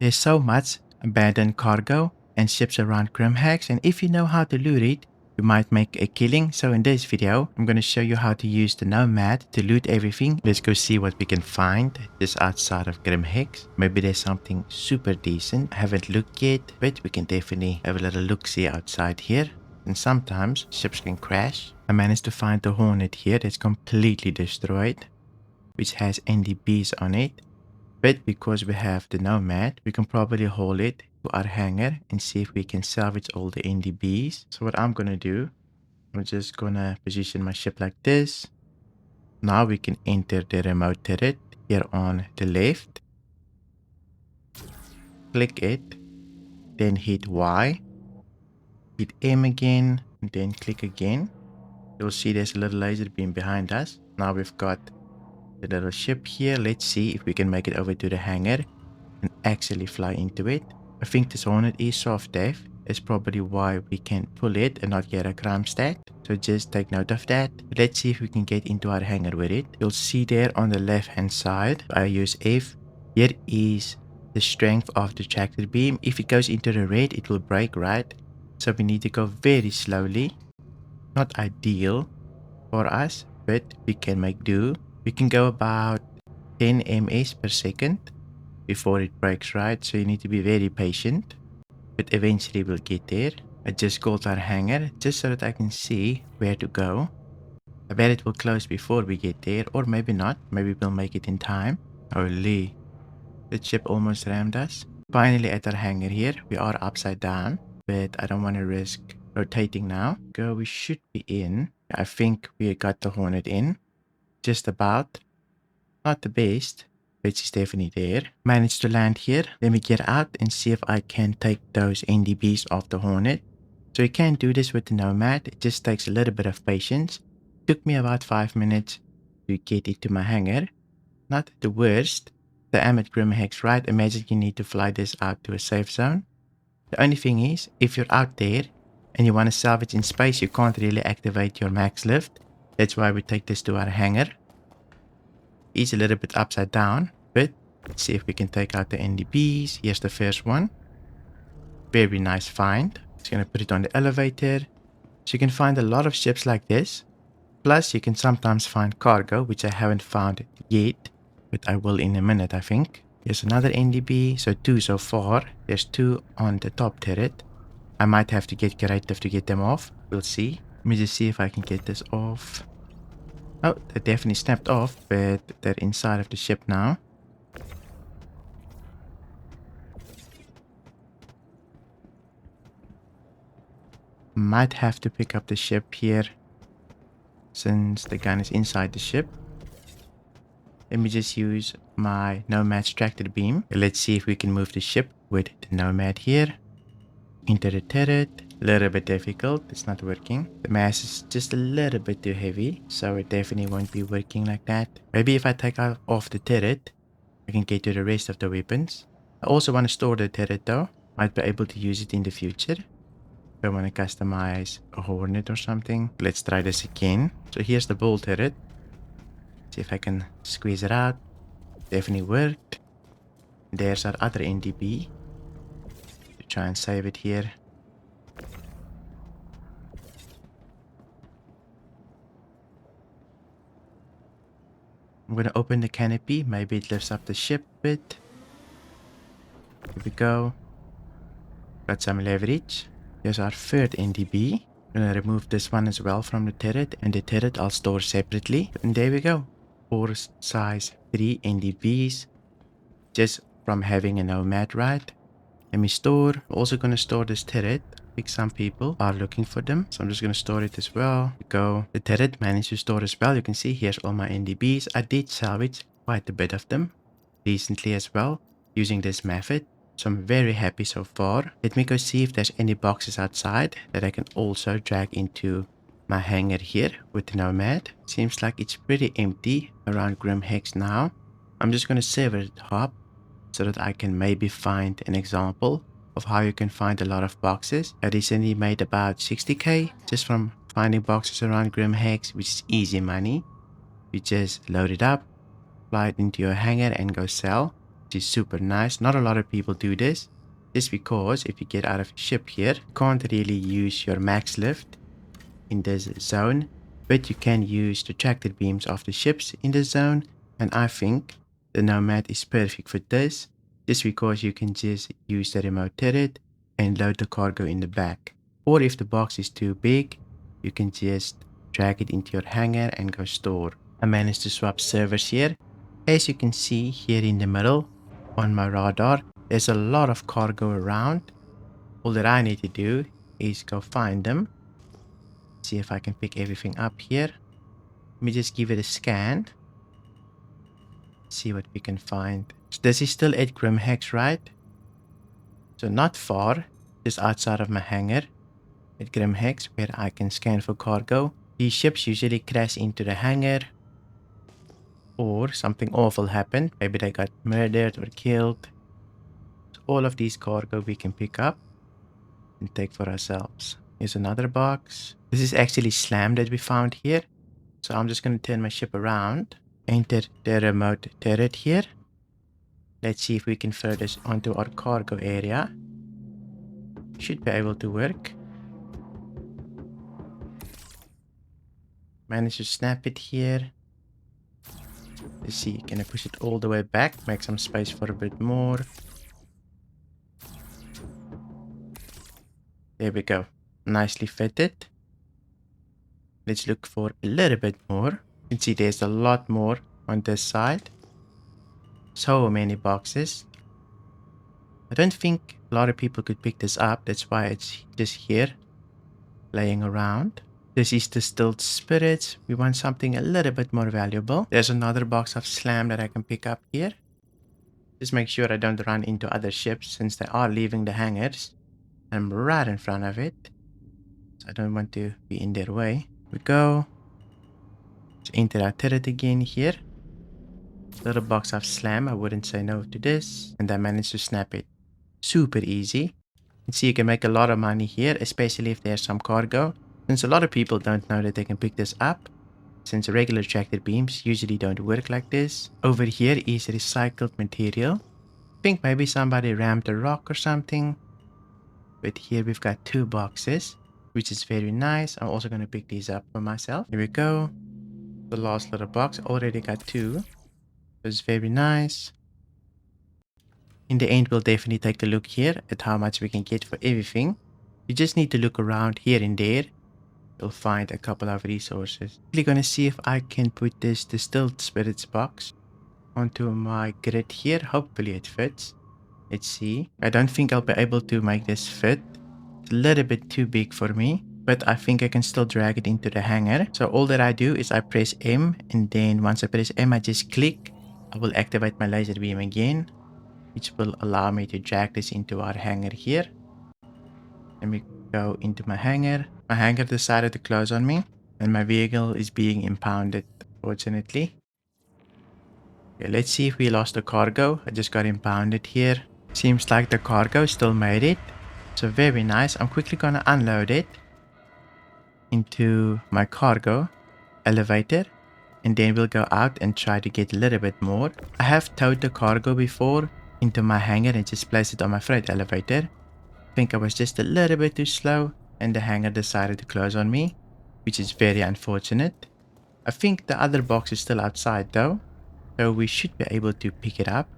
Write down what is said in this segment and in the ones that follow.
There's so much abandoned cargo and ships around GrimHex, and if you know how to loot it, you might make a killing. So in this video, I'm going to show you how to use the Nomad to loot everything. Let's go see what we can find just outside of GrimHex. Maybe there's something super decent. I haven't looked yet, but we can definitely have a little look-see outside here. And sometimes ships can crash. I managed to find the Hornet here that's completely destroyed, which has NDBs on it. But because we have the Nomad, we can probably haul it to our hangar and see if we can salvage all the NDBs. So what I'm gonna do, I'm just gonna position my ship like this. Now we can enter the remote turret here on the left. Click it, then hit Y, hit M again, and then click again. You'll see there's a little laser beam behind us. Now we've got the little ship here. Let's see if we can make it over to the hangar and actually fly into it. I think this Hornet is soft def. That's probably why we can pull it and not get a crime stat. So just take note of that. Let's see if we can get into our hangar with it. You'll see there on the left hand side, I use F. Here is the strength of the tractor beam. If it goes into the red, it will break, right? So we need to go very slowly. Not ideal for us, but we can make do. We can go about 10 ms per second before it breaks, right? So you need to be very patient, but eventually we'll get there. I just called our hangar just so that I can see where to go. I bet it will close before we get there, or maybe not. Maybe we'll make it in time. Holy, the ship almost rammed us. Finally at our hangar here, we are upside down, but I don't want to risk rotating now. Go, we should be in. I think we got the Hornet in. Just about. Not the best, but she's definitely there. Managed to land here. Let me get out and see if I can take those NDBs off the Hornet. So you can do this with the Nomad. It just takes a little bit of patience. Took me about 5 minutes to get it to my hangar. Not the worst. The am at GrimHex, right? Imagine you need to fly this out to a safe zone. The only thing is, if you're out there and you want to salvage in space, you can't really activate your max lift. That's why we take this to our hangar. It's a little bit upside down, but let's see if we can take out the NDBs. Here's the first one. Very nice find. Just gonna put it on the elevator. So you can find a lot of ships like this. Plus you can sometimes find cargo, which I haven't found yet, but I will in a minute, I think. Here's another NDB. So 2 so far. There's 2 on the top turret. I might have to get creative to get them off. We'll see. Let me just see if I can get this off. Oh, they definitely snapped off, but they're inside of the ship now. Might have to pick up the ship here since the gun is inside the ship. Let me just use my Nomad tractor beam. Let's see if we can move the ship with the Nomad here. Into the turret. A little bit difficult. It's not working. The mass is just a little bit too heavy, so it definitely won't be working like that. Maybe if I take off the turret, I can get to the rest of the weapons. I also want to store the turret though. Might be able to use it in the future. If I want to customize a Hornet or something. Let's try this again. So here's the bull turret. See if I can squeeze it out. Definitely worked. There's our other NDB. Try and save it here. I'm gonna open the canopy. Maybe it lifts up the ship a bit. Here we go. Got some leverage. Here's our third NDB. I'm gonna remove this one as well from the turret, and the turret I'll store separately. And there we go. 4 size 3 NDBs. Just from having a Nomad, right? Let me store. I'm also gonna store this turret. I think some people are looking for them, so I'm just gonna store it as well. Go. The turret managed to store as well. You can see here's all my NDBs. I did salvage quite a bit of them recently as well using this method, so I'm very happy so far. Let me go see if there's any boxes outside that I can also drag into my hangar here with the Nomad. Seems like it's pretty empty around GrimHex now. I'm just gonna save it at the top so that I can maybe find an example of how you can find a lot of boxes. I recently made about 60k just from finding boxes around GrimHex, which is easy money. You just load it up, fly it into your hangar and go sell. which is super nice. Not a lot of people do this, just because if you get out of a ship here, you can't really use your max lift in this zone, but you can use the tractor beams of the ships in this zone, and I think the Nomad is perfect for this, just because you can just use the remote turret and load the cargo in the back. Or if the box is too big, you can just drag it into your hangar and go store. I managed to swap servers here. As you can see here in the middle on my radar, there's a lot of cargo around. All that I need to do is go find them. See if I can pick everything up here. Let me just give it a scan. See what we can find. So this is still at GrimHex, right? So not far, just outside of my hangar at GrimHex, where I can scan for cargo. These ships usually crash into the hangar, or something awful happened. Maybe they got murdered or killed. So all of these cargo we can pick up and take for ourselves. Here's another box. This is actually slam that we found here. So I'm just going to turn my ship around. Enter the remote turret here. Let's see if we can throw this onto our cargo area. Should be able to work. Manage to snap it here. Let's see, can I push it all the way back? Make some space for a bit more. There we go. Nicely fitted. Let's look for a little bit more. You can see there's a lot more on this side. So many boxes. I don't think a lot of people could pick this up. That's why it's just here, laying around. This is the Stilt Spirits. We want something a little bit more valuable. There's another box of slam that I can pick up here. Just make sure I don't run into other ships, since they are leaving the hangars. I'm right in front of it, so I don't want to be in their way. Here we go. Let's enter our turret again here. Little box of slam. I wouldn't say no to this. And I managed to snap it. Super easy. You can see you can make a lot of money here, especially if there's some cargo. Since a lot of people don't know that they can pick this up, since regular tractor beams usually don't work like this. Over here is recycled material. I think maybe somebody rammed a rock or something. But here we've got 2 boxes, which is very nice. I'm also going to pick these up for myself. Here we go. The last little box. Already got 2. It's very nice. In the end, we'll definitely take a look here at how much we can get for everything. You just need to look around here and there. You'll find a couple of resources. I'm going to see if I can put this Distilled Spirits box onto my grid here. Hopefully it fits. Let's see. I don't think I'll be able to make this fit. It's a little bit too big for me, but I think I can still drag it into the hangar. So all that I do is I press M, and then once I press M, I just click. I will activate my laser beam again, which will allow me to drag this into our hangar here. Let me go into my hangar. My hangar decided to close on me, and my vehicle is being impounded, unfortunately. Okay, let's see if we lost the cargo. I just got impounded here. Seems like the cargo still made it. So very nice. I'm quickly gonna unload it into my cargo elevator, and then we'll go out and try to get a little bit more. I have towed the cargo before into my hangar and just placed it on my freight elevator. I think I was just a little bit too slow, and the hangar decided to close on me, which is very unfortunate. I think the other box is still outside though, so we should be able to pick it up,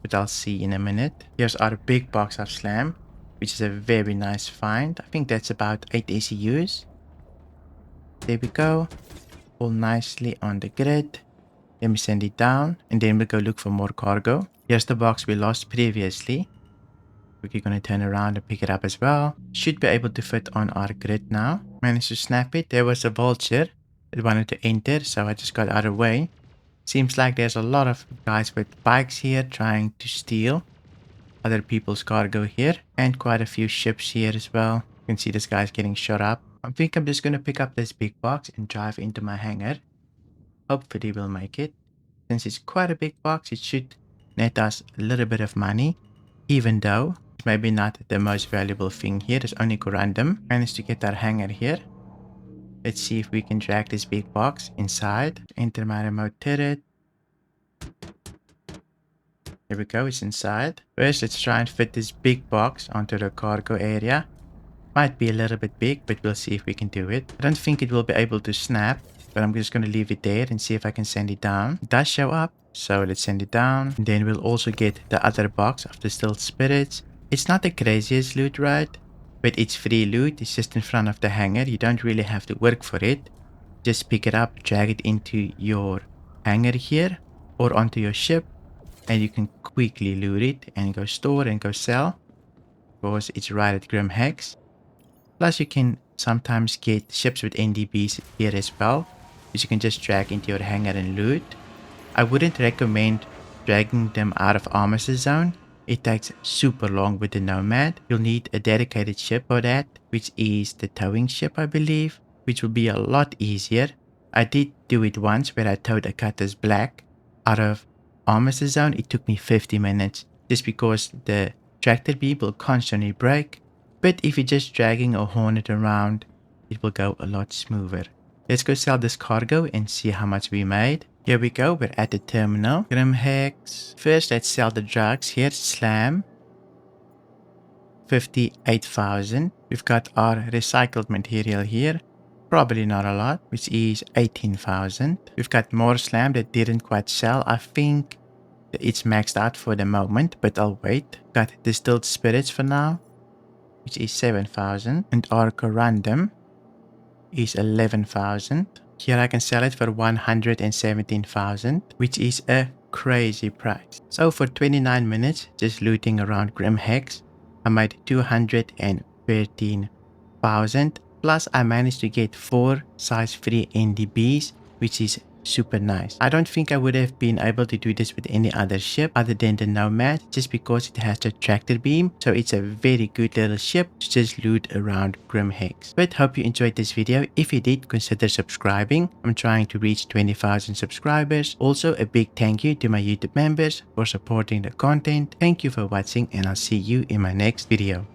but I'll see in a minute. Here's our big box of slam, which is a very nice find. I think that's about 8 ECUs. There we go. All nicely on the grid. Let me send it down, and then we'll go look for more cargo. Here's the box we lost previously. We're going to turn around and pick it up as well. Should be able to fit on our grid now. Managed to snap it. There was a vulture that wanted to enter, so I just got out of the way. Seems like there's a lot of guys with bikes here trying to steal other people's cargo here, and quite a few ships here as well. You can see this guy's getting shot up. I think I'm just going to pick up this big box and drive into my hangar. Hopefully we'll make it. Since it's quite a big box, it should net us a little bit of money, even though it's maybe not the most valuable thing here. It's only random. Managed to get our hangar here. Let's see if we can drag this big box inside. Enter my remote turret. Here we go, it's inside. First, let's try and fit this big box onto the cargo area. Might be a little bit big, but we'll see if we can do it. I don't think it will be able to snap, but I'm just going to leave it there and see if I can send it down. It does show up, so let's send it down. And then we'll also get the other box of the Still Spirits. It's not the craziest loot, right? But it's free loot. It's just in front of the hangar. You don't really have to work for it. Just pick it up, drag it into your hangar here or onto your ship, and you can quickly loot it and go store and go sell. Of course, it's right at GrimHex. Plus, you can sometimes get ships with NDBs here as well, which you can just drag into your hangar and loot. I wouldn't recommend dragging them out of Armistice Zone. It takes super long with the Nomad. You'll need a dedicated ship for that, which is the towing ship, I believe, which will be a lot easier. I did do it once where I towed a Cutlass Black out of Armistice Zone. It took me 50 minutes just because the tractor beam will constantly break. But if you're just dragging a Hornet around, it will go a lot smoother. Let's go sell this cargo and see how much we made. Here we go, we're at the terminal. GrimHex. First, let's sell the drugs here. Slam. 58,000. We've got our recycled material here. Probably not a lot, which is 18,000. We've got more slam that didn't quite sell. I think it's maxed out for the moment, but I'll wait. Got distilled spirits for now, which is 7,000. And our corundum is 11,000. Here I can sell it for 117,000, which is a crazy price. So for 29 minutes, just looting around GrimHex, I made 213,000. Plus I managed to get 4 size 3 NDBs, which is super nice. I don't think I would have been able to do this with any other ship other than the Nomad, just because it has the tractor beam. So it's a very good little ship to just loot around GrimHex. But hope you enjoyed this video. If you did, consider subscribing. I'm trying to reach 20,000 subscribers. Also, a big thank you to my YouTube members for supporting the content. Thank you for watching, and I'll see you in my next video.